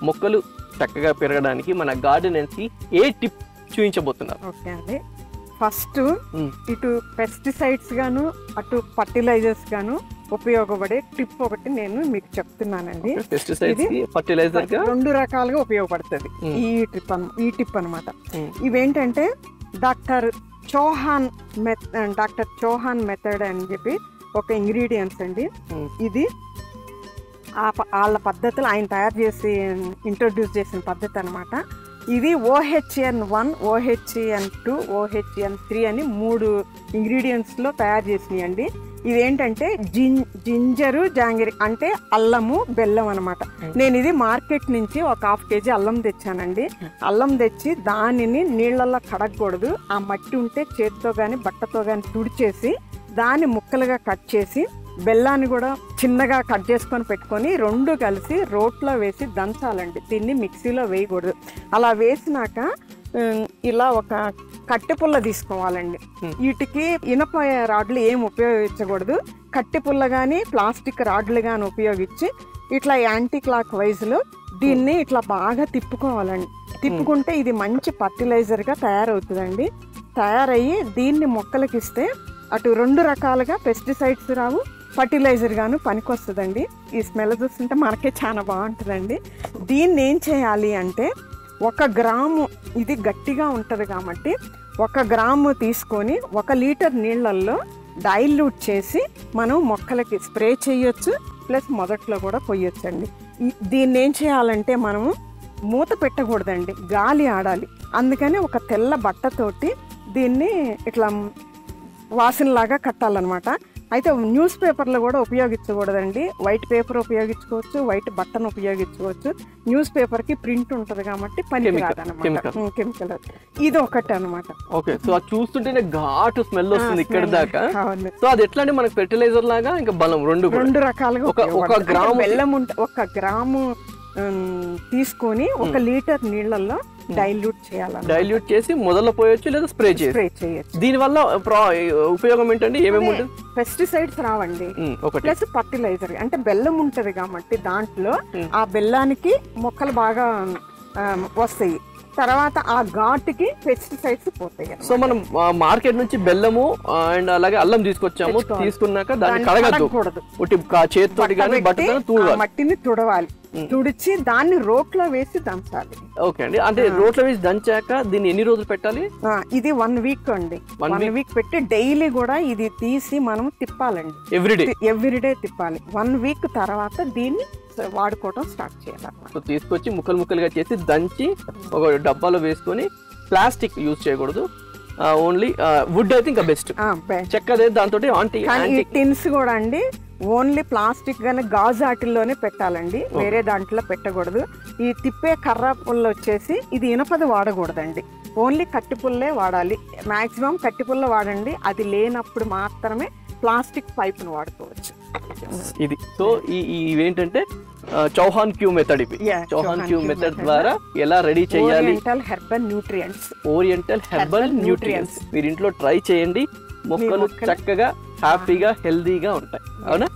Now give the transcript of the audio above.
మొక్కలు చక్కగా పెరగడానికి మన గార్డెనర్స్కి ఏ టిప్ చూపించబోతున్నారు? ఓకే అండి, ఫస్ట్ ఇటు పెస్టిసైడ్స్ గాను అటు ఫర్టిలైజర్స్ గాను ఉపయోగపడే టిప్ ఒకటి నేను మీకు చెప్తున్నానండి. ఫర్టిలైజర్ రెండు రకాలుగా ఉపయోగపడుతుంది ఈ టిప్ అనమాట. ఇవేంటంటే డాక్టర్ చౌహాన్ మెథడ్ అని చెప్పి ఒక ఇంగ్రీడియంట్స్ అండి. ఇది వాళ్ళ పద్ధతులు ఆయన తయారు చేసి ఇంట్రొడ్యూస్ చేసిన పద్ధతి అనమాట. ఇది OHN1, OHN2, OHN3 అని 3 ఇంగ్రీడియంట్స్లో తయారు చేసినాయి అండి. ఇదేంటంటే జింజరు జాంగిరి అంటే అల్లము బెల్లం అనమాట. నేను ఇది మార్కెట్ నుంచి ఒక 1/2 kg అల్లం తెచ్చానండి. అల్లం తెచ్చి దానిని నీళ్ళల్లో కడగకూడదు, ఆ మట్టి ఉంటే చేతితో కానీ బట్టతో కానీ తుడిచేసి దాన్ని ముక్కలుగా కట్ చేసి బెల్లాన్ని కూడా చిన్నగా కట్ చేసుకొని పెట్టుకొని 2 కలిసి రోట్లో వేసి దంచాలండి. దీన్ని మిక్సీలో వేయకూడదు. అలా వేసినాక ఇలా ఒక కట్టె పుల్ల తీసుకోవాలండి. వీటికి ఇనప రాడ్లు ఏం ఉపయోగించకూడదు. కట్టె పుల్ల కానీ ప్లాస్టిక్ రాడ్లు కానీ ఉపయోగించి ఇట్లా యాంటీ క్లాక్ వైజ్లో దీన్ని ఇట్లా బాగా తిప్పుకోవాలండి. తిప్పుకుంటే ఇది మంచి ఫర్టిలైజర్గా తయారవుతుందండి. తయారయ్యి దీన్ని మొక్కలకి ఇస్తే అటు 2 రకాలుగా పెస్టిసైడ్స్ రావు, ఫర్టిలైజర్ గాను పనికొస్తుందండి. ఈ స్మెల్ చూస్తుంటే మనకే చాలా బాగుంటుందండి. దీన్ని ఏం చేయాలి అంటే 1 గ్రాము, ఇది గట్టిగా ఉంటుంది కాబట్టి 1 గ్రాము తీసుకొని 1 లీటర్ నీళ్ళల్లో డైల్యూట్ చేసి మనం మొక్కలకి స్ప్రే చేయొచ్చు, ప్లస్ మొదట్లో కూడా పోయొచ్చండి. దీన్ని ఏం చేయాలంటే మనము మూత పెట్టకూడదండి, గాలి ఆడాలి. అందుకని ఒక తెల్ల బట్టతోటి దీన్ని ఇట్లా వాసనలాగా కట్టాలన్నమాట. అయితే న్యూస్ పేపర్లో కూడా ఉపయోగించకూడదండి. వైట్ పేపర్ ఉపయోగించుకోవచ్చు, వైట్ బట్టను ఉపయోగించుకోవచ్చు. న్యూస్ పేపర్కి ప్రింట్ ఉంటుంది కాబట్టి పనికిరాదన్నమాట, కెమికల్. ఇది ఒకటి అనమాట. ఓకే, సో అది చూస్తుంటేనే ఘాటు స్మెల్ వస్తుంది ఇక్కడ దాకా. సో అది ఎట్లా అంటే మనకి ఫెర్టిలైజర్ లాగా ఇంకా బలం రెండు రకాలుగా. 1 గ్రాము బెల్లం 1 గ్రాము తీసుకొని 1 లీటర్ నీళ్ళల్లో డైల్యూట్ చేయాలి. డైల్యూట్ చేసి మొదల్లో పోయొచ్చు లేదా స్ప్రే చేయొచ్చు. దీని వల్ల ఉపయోగం ఏంటంటే ఏమేమి ఉంటుంది? పెస్టిసైడ్స్ రావండి, ప్లస్ ఫర్టిలైజర్. అంటే బెల్లం ఉంటది కాబట్టి దాంట్లో ఆ బెల్లానికి మొక్కలు బాగా వస్తాయి. తర్వాత ఆ ఘాటుకి పెస్టిసైడ్స్ పోతాయి. సో మనం మార్కెట్ నుంచి బెల్లము అండ్ అలాగే అల్లం తీసుకొచ్చాము. తీసుకున్నాక దాన్ని కడగకూడదు, చేతితోటి కానీ మట్టిని తుడవాలి. తుడిచి దాన్ని రోట్లో వేసి దంచాలి. ఓకే అండి, అంటే రోట్లో వేసి దంచాక దీన్ని ఎన్ని రోజులు పెట్టాలి? ఇది 1 వీక్ అండి. 1 వీక్ పెట్టి డైలీ కూడా ఇది తీసి మనం తిప్పాలండి. ఎవ్రీడే తిప్పాలి. 1 వీక్ తర్వాత దీన్ని వాడుకోవడం స్టార్ట్ చేయాలన్నమాట. సో తీసుకొచ్చి ముక్కలుగా చేసి దంచి ఒక డబ్బాలో వేసుకొని, ప్లాస్టిక్ యూజ్ చేయకూడదు, ఓన్లీ వుడ్ అయితే ఇంకా బెస్ట్. చెక్కదే దాంతో టిన్స్ కూడా అండి ఓన్లీ ప్లాస్టిక్ గానీ గాజు ఆటిల్లోనే పెట్టాలండి, వేరే దాంట్లో పెట్టకూడదు. ఈ తిప్పే కర్ర పుల్ల వచ్చేసి ఇది ఇనపది వాడకూడదండి, ఓన్లీ కట్టిపుల్లే వాడాలి. మాక్సిమం కట్టిపుల్ల వాడండి. అది లేనప్పుడు మాత్రమే ప్లాస్టిక్ పైప్ను వాడుకోవచ్చు. ఇది సో ఇవేంటంటే చౌహాన్ క్యూ మెథడ్. ఇవి చౌహాన్ క్యూ మెథడ్ ద్వారా ఎలా రెడీ చేయాలి? Oriental herbal nutrients. మీరు ఇంట్లో ట్రై చేయండి, మొక్కలు చక్కగా హ్యాపీగా హెల్దీగా ఉంటాయి. అవునా?